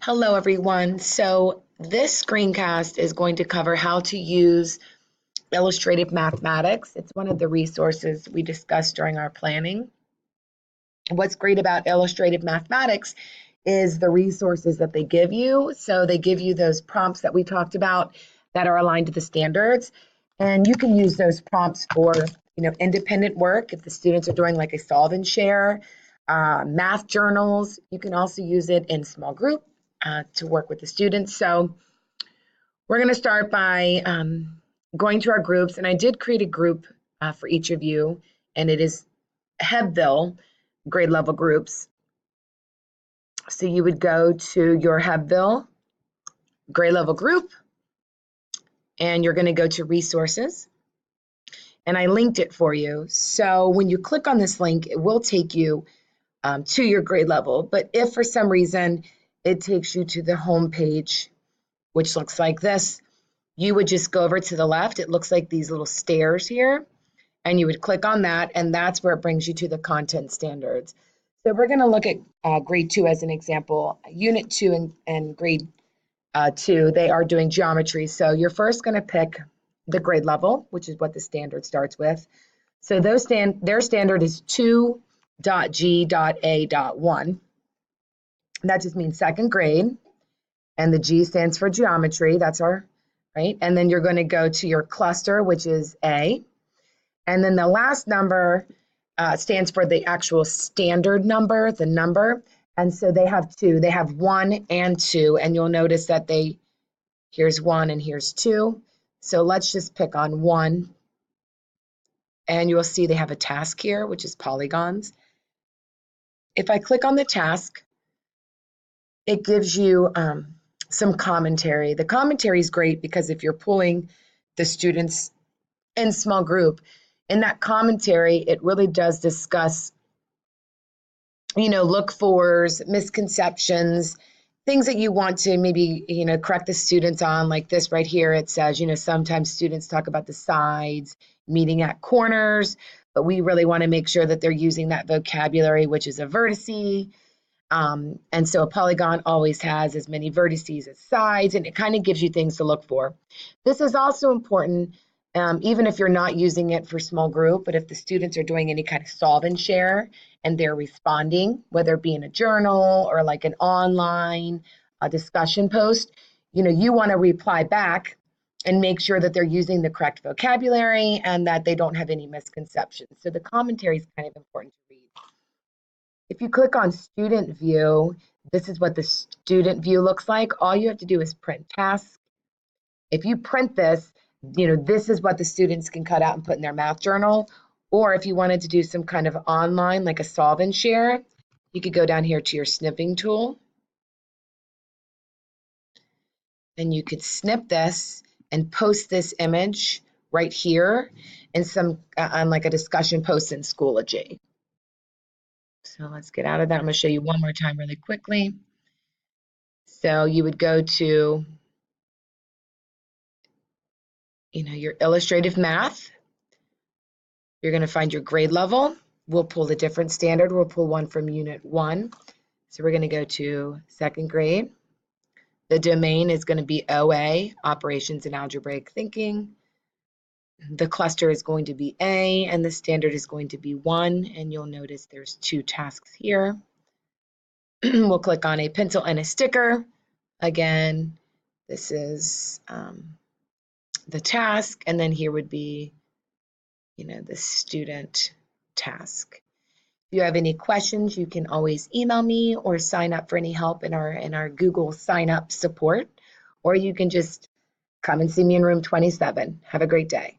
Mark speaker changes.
Speaker 1: Hello, everyone. So this screencast is going to cover how to use illustrative mathematics. It's one of the resources we discussed during our planning. What's great about illustrative mathematics is the resources that they give you. So they give you those prompts that we talked about that are aligned to the standards. And you can use those prompts for, independent work. If the students are doing like a solve and share, math journals, you can also use it in small group to work with the students. So we're going to start by going to our groups. And I did create a group for each of you, and it is Hebville grade level groups. So you would go to your Hebville grade level group, and you're going to go to resources. And I linked it for you. So when you click on this link, it will take you to your grade level. But if for some reason it takes you to the home page, which looks like this, you would just go over to the left. It looks like these little stairs here, and you would click on that, and that's where it brings you to the content standards. So we're going to look at grade 2 as an example. Unit 2 and grade 2, they are doing geometry. So you're first going to pick the grade level, which is what the standard starts with. So their standard is 2.G.A.1. That just means second grade, and the G stands for geometry. That's our, right? And then you're going to go to your cluster, which is A. And then the last number stands for the actual standard number, the number. And so they have two. They have 1 and 2. And you'll notice that here's 1 and here's 2. So let's just pick on 1. And you'll see they have a task here, which is polygons. If I click on the task, it gives you some commentary. The commentary is great because if you're pulling the students in small group, in that commentary, it really does discuss, look-fors, misconceptions, things that you want to maybe, correct the students on, like this right here. It says, sometimes students talk about the sides, meeting at corners, but we really want to make sure that they're using that vocabulary, which is a vertice. And so a polygon always has as many vertices as sides, and it kind of gives you things to look for. This is also important, even if you're not using it for small group, but if the students are doing any kind of solve and share and they're responding, whether it be in a journal or like an online discussion post, you want to reply back and make sure that they're using the correct vocabulary and that they don't have any misconceptions. So the commentary is kind of important to read. If you click on student view, this is what the student view looks like. All you have to do is print task. If you print this, this is what the students can cut out and put in their math journal. Or if you wanted to do some kind of online, like a solve and share, you could go down here to your snipping tool. And you could snip this and post this image right here in on like a discussion post in Schoology. So let's get out of that. I'm going to show you one more time really quickly. So you would go to, your illustrative math. You're going to find your grade level. We'll pull the different standard. We'll pull one from Unit 1. So we're going to go to second grade. The domain is going to be OA, Operations and Algebraic Thinking. The cluster is going to be A, and the standard is going to be 1. And you'll notice there's 2 tasks here. We'll click on a pencil and a sticker. Again, this is the task, and then here would be, the student task. If you have any questions, you can always email me or sign up for any help in our Google sign up support, or you can just come and see me in room 27. Have a great day.